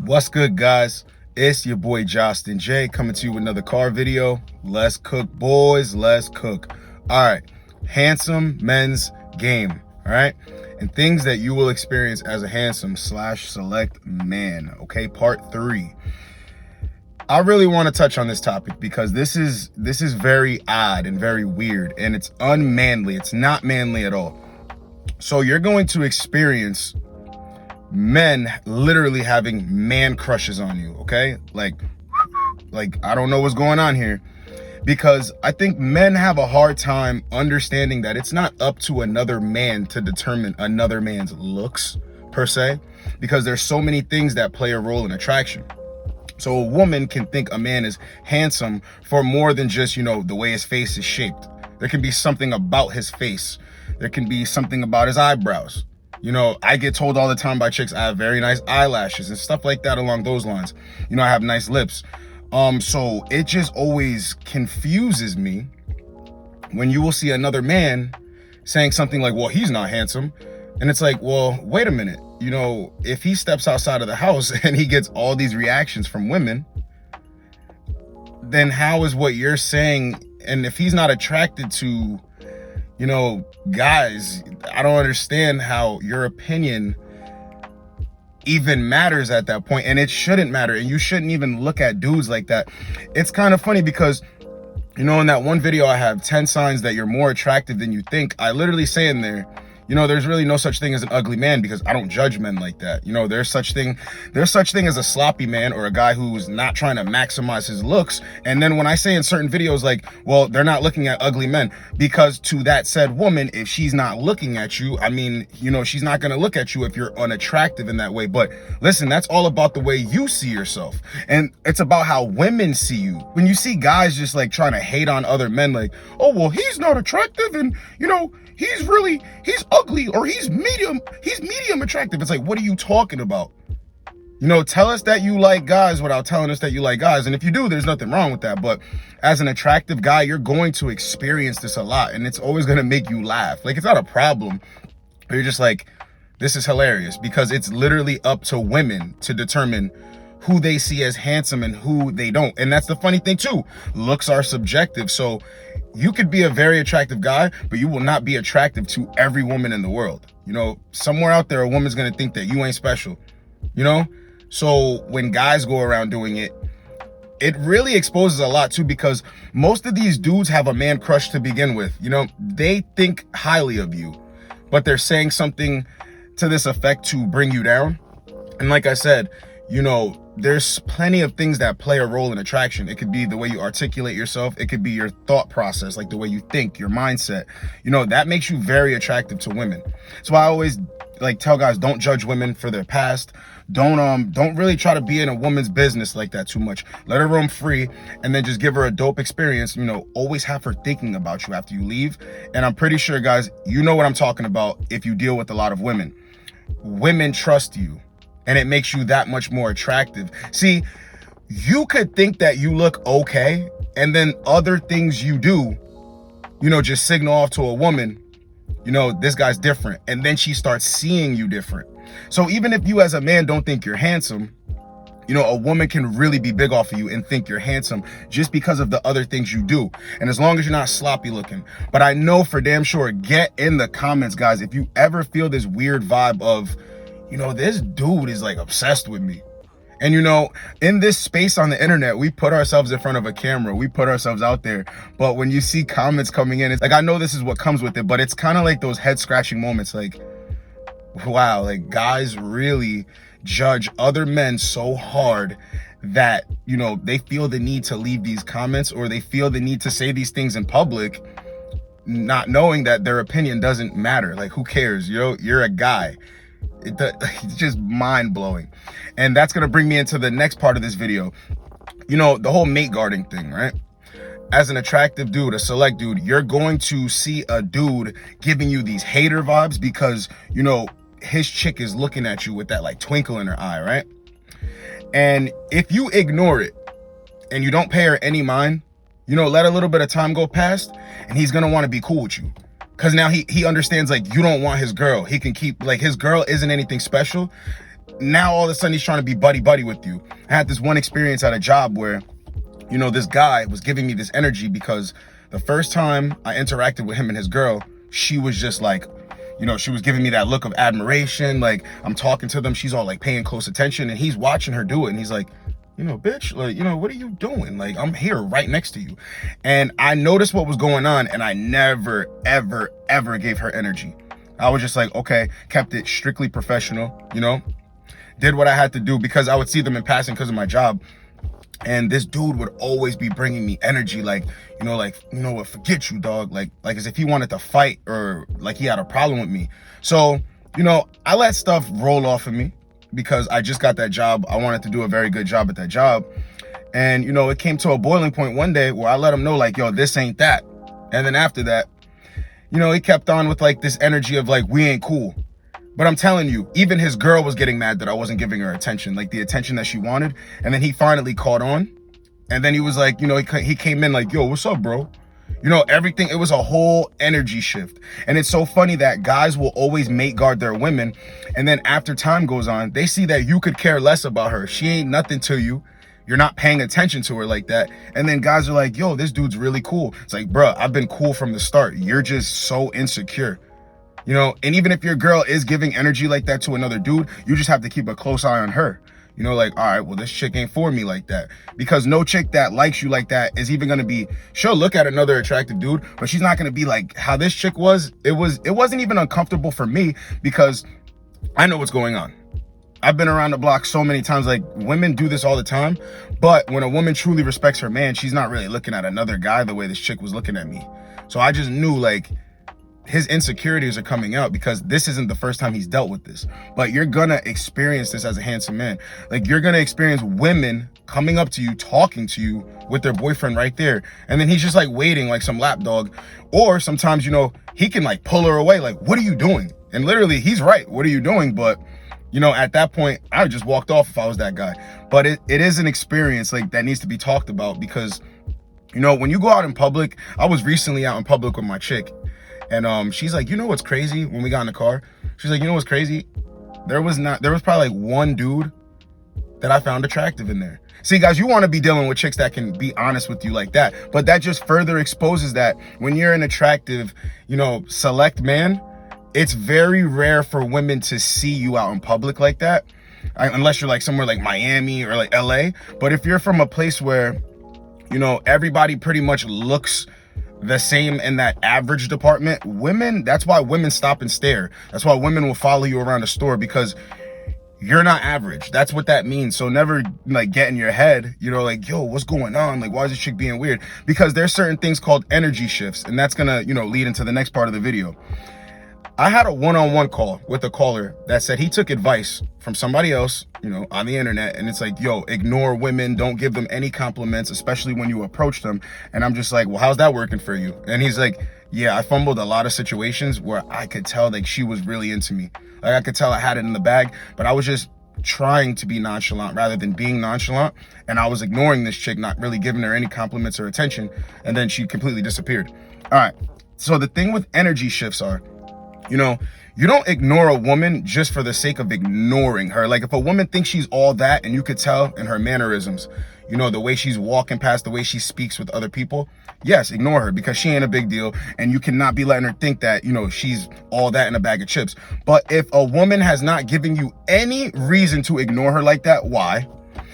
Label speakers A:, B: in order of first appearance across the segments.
A: What's good, guys? It's your boy Justin J coming to you with another car video. Let's cook, boys. Let's cook. All right, handsome men's game. All right, and things that you will experience as a handsome/select man. Okay, part 3. I really want to touch on this topic because this is very odd and very weird, and it's unmanly. It's not manly at all. So you're going to experience men literally having man crushes on you, okay? Like I don't know what's going on here, because I think men have a hard time understanding that it's not up to another man to determine another man's looks per se, because there's so many things that play a role in attraction. So a woman can think a man is handsome for more than just, the way his face is shaped. There can be something about his face. There can be something about his eyebrows. I get told all the time by chicks I have very nice eyelashes and stuff like that along those lines. I have nice lips. So it just always confuses me when you will see another man saying something like, well, he's not handsome. And it's like, well, wait a minute. If he steps outside of the house and he gets all these reactions from women, then how is what you're saying? And if he's not attracted to, guys, I don't understand how your opinion even matters at that point. And it shouldn't matter. And you shouldn't even look at dudes like that. It's kind of funny because, in that one video I have 10 signs that you're more attractive than you think, I literally say in there, there's really no such thing as an ugly man, because I don't judge men like that. There's such thing as a sloppy man, or a guy who's not trying to maximize his looks. And then when I say in certain videos, like, well, they're not looking at ugly men, because to that said woman, if she's not looking at you, she's not going to look at you if you're unattractive in that way. But listen, that's all about the way you see yourself. And it's about how women see you. When you see guys just like trying to hate on other men, like, oh, well, he's not attractive, and he's ugly, or he's medium attractive. It's like, what are you talking about? Tell us that you like guys without telling us that you like guys. And if you do, there's nothing wrong with that. But as an attractive guy, you're going to experience this a lot, and it's always going to make you laugh. Like, it's not a problem. You're just like, this is hilarious, because it's literally up to women to determine who they see as handsome and who they don't. And that's the funny thing too. Looks are subjective. So you could be a very attractive guy, but you will not be attractive to every woman in the world. Somewhere out there, a woman's going to think that you ain't special, So when guys go around doing it, it really exposes a lot too, because most of these dudes have a man crush to begin with. They think highly of you, but they're saying something to this effect to bring you down. And like I said, there's plenty of things that play a role in attraction. It could be the way you articulate yourself. It could be your thought process, like the way you think, your mindset. That makes you very attractive to women. So I always tell guys, don't judge women for their past. Don't really try to be in a woman's business like that too much. Let her roam free, and then just give her a dope experience. Always have her thinking about you after you leave. And I'm pretty sure, guys, you know what I'm talking about if you deal with a lot of women. Women trust you, and it makes you that much more attractive. See, you could think that you look okay, and then other things you do, just signal off to a woman, this guy's different. And then she starts seeing you different. So even if you as a man don't think you're handsome, a woman can really be big off of you and think you're handsome just because of the other things you do. And as long as you're not sloppy looking. But I know for damn sure, get in the comments, guys, if you ever feel this weird vibe of, this dude is like obsessed with me. And in this space on the internet, we put ourselves in front of a camera, we put ourselves out there. But when you see comments coming in, it's like, I know this is what comes with it, but it's kind of like those head scratching moments. Like, wow, like guys really judge other men so hard that, they feel the need to leave these comments, or they feel the need to say these things in public, not knowing that their opinion doesn't matter. Like, who cares? You're a guy. It's just mind-blowing. And that's going to bring me into the next part of this video. The whole mate guarding thing, right? As an attractive dude, a select dude, you're going to see a dude giving you these hater vibes because, his chick is looking at you with that like twinkle in her eye, right? And if you ignore it and you don't pay her any mind, let a little bit of time go past, and he's going to want to be cool with you. Because now he understands, like, you don't want his girl. He can keep, like, his girl isn't anything special. now all of a sudden he's trying to be buddy with you. I had this one experience at a job where, you know, this guy was giving me this energy because the first time I interacted with him and his girl, she was just like, you know, she was giving me that look of admiration. Like, I'm talking to them, she's all like paying close attention, and he's watching her do it, and he's like, you know, bitch, like, you know, what are you doing? Like, I'm here right next to you. And I noticed what was going on, and I never, ever gave her energy. I was just like, okay, kept it strictly professional, you know, did what I had to do because I would see them in passing because of my job. And this dude would always be bringing me energy, like, you know what, forget you, dog. Like as if he wanted to fight or like he had a problem with me. So, you know, I let stuff roll off of me because I just got that job. I wanted to do a very good job at that job. And, you know, it came to a boiling point one day where I let him know, like, yo, this ain't that. And then after that, you know, he kept on with like this energy of like, we ain't cool. But I'm telling you, even his girl was getting mad that I wasn't giving her attention, like the attention that she wanted. And then he finally caught on. And then he was like, you know, he came in like, yo, what's up, bro? You know, everything, it was a whole energy shift. And it's so funny that guys will always mate guard their women. And then after time goes on, they see that you could care less about her. She ain't nothing to you. You're not paying attention to her like that. And then guys are like, yo, this dude's really cool. It's like, bruh, I've been cool from the start. You're just so insecure. You know, and even if your girl is giving energy like that to another dude, you just have to keep a close eye on her. You know, like, all right, well, this chick ain't for me like that. Because no chick that likes you like that is even gonna be, she'll look at another attractive dude, but she's not gonna be like how this chick was. It wasn't even uncomfortable for me because I know what's going on. I've been around the block so many times, like women do this all the time. But when a woman truly respects her man, she's not really looking at another guy the way this chick was looking at me. So I just knew like, his insecurities are coming out because this isn't the first time he's dealt with this. But you're gonna experience this as a handsome man. Like, you're gonna experience women coming up to you, talking to you with their boyfriend right there. And then he's just like waiting like some lapdog. Or sometimes, you know, he can like pull her away. Like, what are you doing? And literally he's right. What are you doing? But, you know, at that point, I just walked off if I was that guy. But it is an experience like that needs to be talked about because, you know, when you go out in public, I was recently out in public with my chick. And she's like, you know what's crazy? When we got in the car, she's like, you know what's crazy? There was probably like one dude that I found attractive in there. See, guys, you want to be dealing with chicks that can be honest with you like that. But that just further exposes that when you're an attractive, you know, select man, it's very rare for women to see you out in public like that. Unless you're like somewhere like Miami or like LA. But if you're from a place where, you know, everybody pretty much looks the same in that average department, women, that's why women stop and stare. That's why women will follow you around the store because you're not average. That's what that means. So never like get in your head, you know, like, yo, what's going on? Like, why is this chick being weird? Because there's certain things called energy shifts, and that's gonna, you know, lead into the next part of the video. I had a one-on-one call with a caller that said he took advice from somebody else, you know, on the internet. And it's like, yo, ignore women. Don't give them any compliments, especially when you approach them. And I'm just like, well, how's that working for you? And he's like, yeah, I fumbled a lot of situations where I could tell like she was really into me. Like I could tell I had it in the bag, but I was just trying to be nonchalant rather than being nonchalant. And I was ignoring this chick, not really giving her any compliments or attention. And then she completely disappeared. All right. So the thing with energy shifts are, you know, you don't ignore a woman just for the sake of ignoring her. Like if a woman thinks she's all that and you could tell in her mannerisms, you know, the way she's walking past, the way she speaks with other people, yes, ignore her because she ain't a big deal. And you cannot be letting her think that, you know, she's all that in a bag of chips. But if a woman has not given you any reason to ignore her like that, why?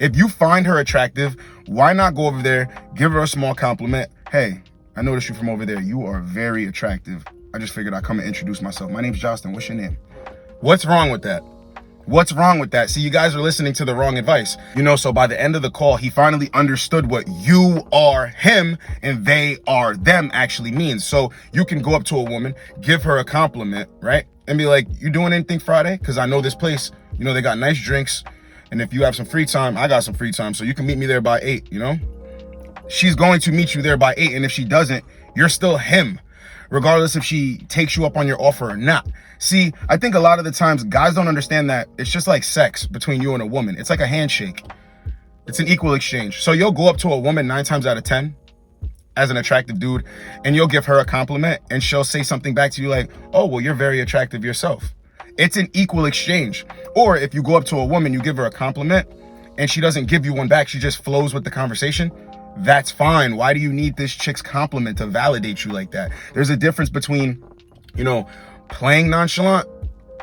A: If you find her attractive, why not go over there, give her a small compliment? Hey, I noticed you from over there. You are very attractive. I just figured I'd come and introduce myself. My name's Justin. What's your name? What's wrong with that? What's wrong with that? See, you guys are listening to the wrong advice. You know, so by the end of the call, he finally understood what you are him and they are them actually means. So you can go up to a woman, give her a compliment, right? And be like, you doing anything Friday? Because I know this place, you know, they got nice drinks. And if you have some free time, I got some free time. So you can meet me there by 8, you know? She's going to meet you there by 8. And if she doesn't, you're still him, regardless if she takes you up on your offer or not. See, I think a lot of the times guys don't understand that it's just like sex between you and a woman. It's like a handshake. It's an equal exchange. So you'll go up to a woman 9 times out of 10 as an attractive dude and you'll give her a compliment and she'll say something back to you like, oh, well, you're very attractive yourself. It's an equal exchange. Or if you go up to a woman, you give her a compliment and she doesn't give you one back, she just flows with the conversation, that's fine. Why do you need this chick's compliment to validate you like that? There's a difference between, you know, playing nonchalant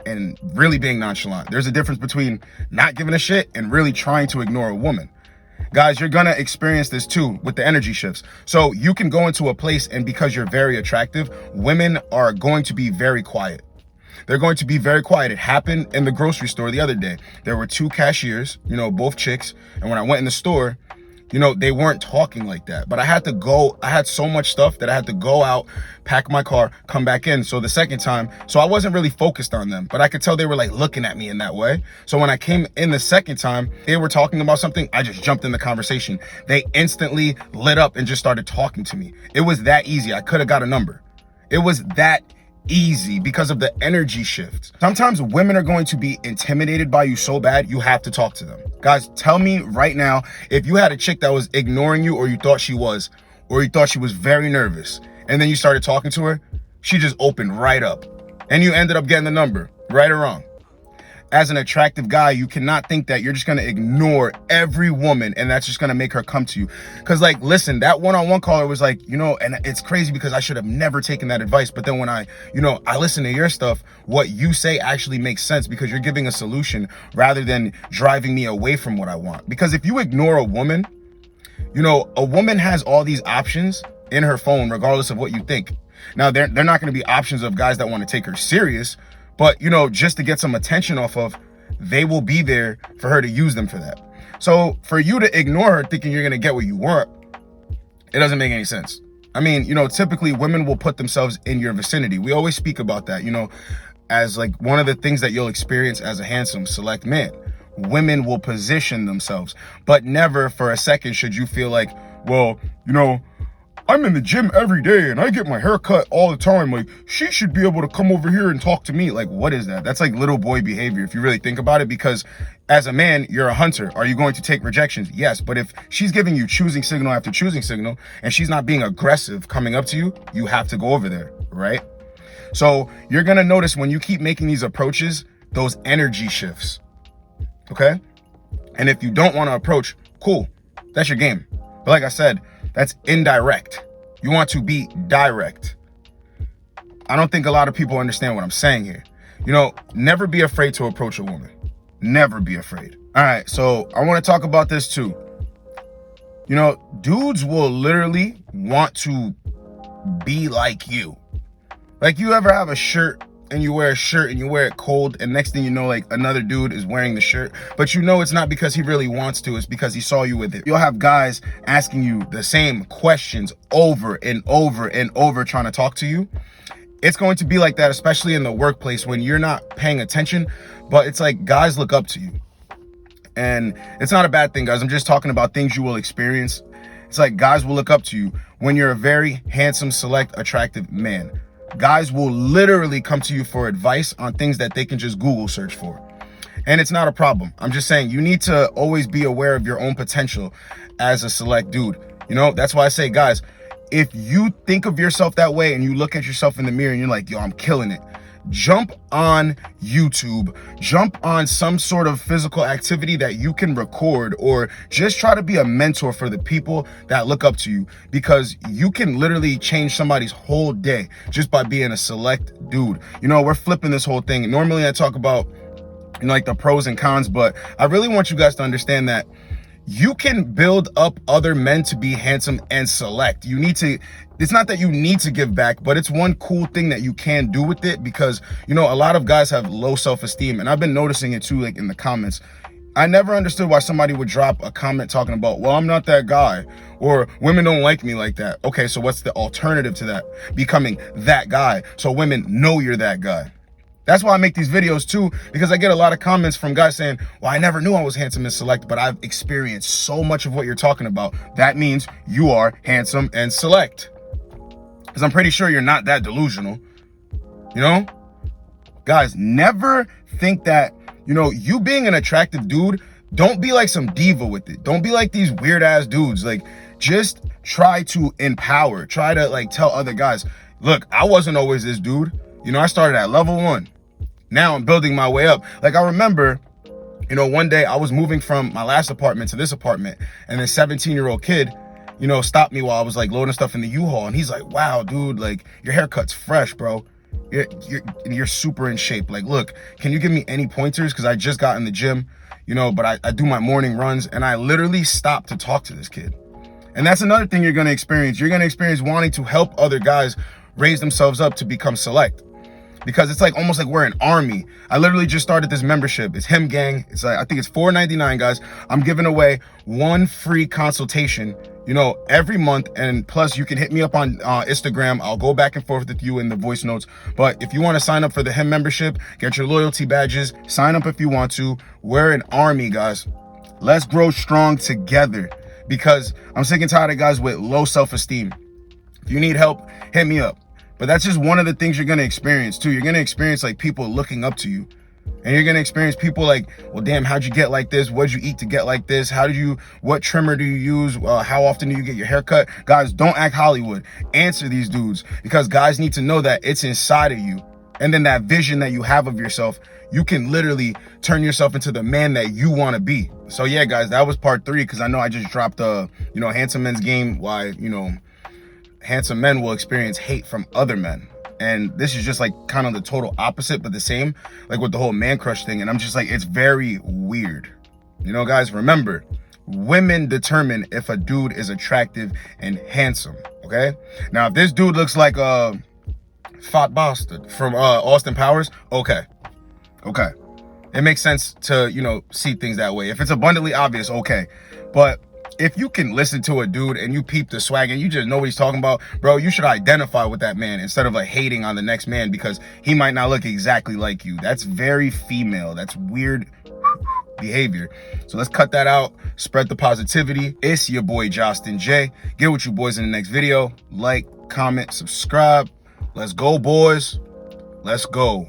A: and really being nonchalant. There's a difference between not giving a shit and really trying to ignore a woman. Guys, you're gonna experience this too with the energy shifts. So you can go into a place and because you're very attractive, women are going to be very quiet. They're going to be very quiet. It happened in the grocery store the other day. There were two cashiers, you know, both chicks. And when I went in the store, you know, they weren't talking like that. But I had so much stuff that I had to go out, pack my car, come back in. So the second time, so I wasn't really focused on them, but I could tell they were like looking at me in that way. So when I came in the second time, they were talking about something. I just jumped in the conversation. They instantly lit up and just started talking to me. It was that easy. I could have got a number. It was that easy because of the energy shift. Sometimes women are going to be intimidated by you so bad, you have to talk to them. Guys, tell me right now, if you had a chick that was ignoring you or you thought she was very nervous, and then you started talking to her, she just opened right up and you ended up getting the number, right or wrong. As an attractive guy, you cannot think that you're just going to ignore every woman and that's just going to make her come to you. Because like, listen, that one-on-one caller was like, you know, and it's crazy because I should have never taken that advice. But then when I listen to your stuff, what you say actually makes sense because you're giving a solution rather than driving me away from what I want. Because if you ignore a woman, you know, a woman has all these options in her phone, regardless of what you think. Now, they're not going to be options of guys that want to take her serious. But, you know, just to get some attention off of, they will be there for her to use them for that. So for you to ignore her thinking you're going to get what you want, it doesn't make any sense. I mean, you know, typically women will put themselves in your vicinity. We always speak about that, you know, as like one of the things that you'll experience as a handsome, select man. Women will position themselves, but never for a second should you feel like, well, you know, I'm in the gym every day and I get my hair cut all the time. Like, she should be able to come over here and talk to me. Like, what is that? That's like little boy behavior if you really think about it, because as a man, you're a hunter. Are you going to take rejections? Yes. But if she's giving you choosing signal after choosing signal and she's not being aggressive coming up to you, you have to go over there, right? So you're going to notice when you keep making these approaches, those energy shifts, okay? And if you don't want to approach, cool, that's your game. But like I said, that's indirect. You want to be direct. I don't think a lot of people understand what I'm saying here. You know, never be afraid to approach a woman. Never be afraid. All right, so I want to talk about this too. You know, dudes will literally want to be like you. Like, you ever have a shirt and you wear a shirt and you wear it cold and next thing you know, like another dude is wearing the shirt, but you know it's not because he really wants to, it's because he saw you with it. You'll have guys asking you the same questions over and over and over trying to talk to you. It's going to be like that, especially in the workplace when you're not paying attention, but it's like guys look up to you. And it's not a bad thing, guys. I'm just talking about things you will experience. It's like guys will look up to you when you're a very handsome, select, attractive man. Guys will literally come to you for advice on things that they can just Google search for. And it's not a problem. I'm just saying you need to always be aware of your own potential as a select dude. You know, that's why I say, guys, if you think of yourself that way and you look at yourself in the mirror and you're like, yo, I'm killing it, jump on YouTube, jump on some sort of physical activity that you can record, or just try to be a mentor for the people that look up to you, because you can literally change somebody's whole day just by being a select dude. You know, we're flipping this whole thing. Normally I talk about, you know, like the pros and cons, but I really want you guys to understand that you can build up other men to be handsome and select. You need to, it's not that you need to give back, but it's one cool thing that you can do with it, because, you know, a lot of guys have low self-esteem, and I've been noticing it too, like in the comments. I never understood why somebody would drop a comment talking about, well, I'm not that guy, or women don't like me like that. Okay, so what's the alternative to that? Becoming that guy, so women know you're that guy. That's why I make these videos too, because I get a lot of comments from guys saying, well, I never knew I was handsome and select, but I've experienced so much of what you're talking about. That means you are handsome and select. Because I'm pretty sure you're not that delusional. You know? Guys, never think that, you know, you being an attractive dude, don't be like some diva with it. Don't be like these weird ass dudes. Like, just try to empower. Try to like tell other guys, look, I wasn't always this dude. You know, I started at level 1. Now I'm building my way up. Like, I remember, you know, one day I was moving from my last apartment to this apartment, and this 17-year-old kid, you know, stopped me while I was like loading stuff in the U-Haul, and he's like, wow, dude, like, your haircut's fresh, bro. You're super in shape. Like, look, can you give me any pointers? Because I just got in the gym, you know, but I do my morning runs, and I literally stopped to talk to this kid. And that's another thing you're going to experience. You're going to experience wanting to help other guys raise themselves up to become select. Because it's like almost like we're an army. I literally just started this membership. It's Him Gang. It's like, I think it's $4.99, guys. I'm giving away 1 free consultation, you know, every month. And plus, you can hit me up on Instagram. I'll go back and forth with you in the voice notes. But if you want to sign up for the Him membership, get your loyalty badges, sign up if you want to. We're an army, guys. Let's grow strong together, because I'm sick and tired of guys with low self-esteem. If you need help, hit me up. But that's just one of the things you're going to experience too. You're going to experience like people looking up to you, and you're going to experience people like, well, damn, how'd you get like this? What'd you eat to get like this? What trimmer do you use? How often do you get your hair cut? Guys, don't act Hollywood. Answer these dudes, because guys need to know that it's inside of you. And then that vision that you have of yourself, you can literally turn yourself into the man that you want to be. So yeah, guys, that was part 3, because I know I just dropped Handsome Men's Game, why, you know, handsome men will experience hate from other men. And this is just like kind of the total opposite, but the same, like with the whole man crush thing. And I'm just like, it's very weird. You know, guys, remember, women determine if a dude is attractive and handsome, okay? Now, if this dude looks like a fat bastard from Austin Powers, okay. It makes sense to, you know, see things that way. If it's abundantly obvious, okay. But if you can listen to a dude and you peep the swag and you just know what he's talking about, bro, you should identify with that man instead of like hating on the next man because he might not look exactly like you. That's very female. That's weird behavior. So let's cut that out. Spread the positivity. It's your boy Justin J. Get with you boys in the next video. Like, comment, subscribe. Let's go, boys. Let's go.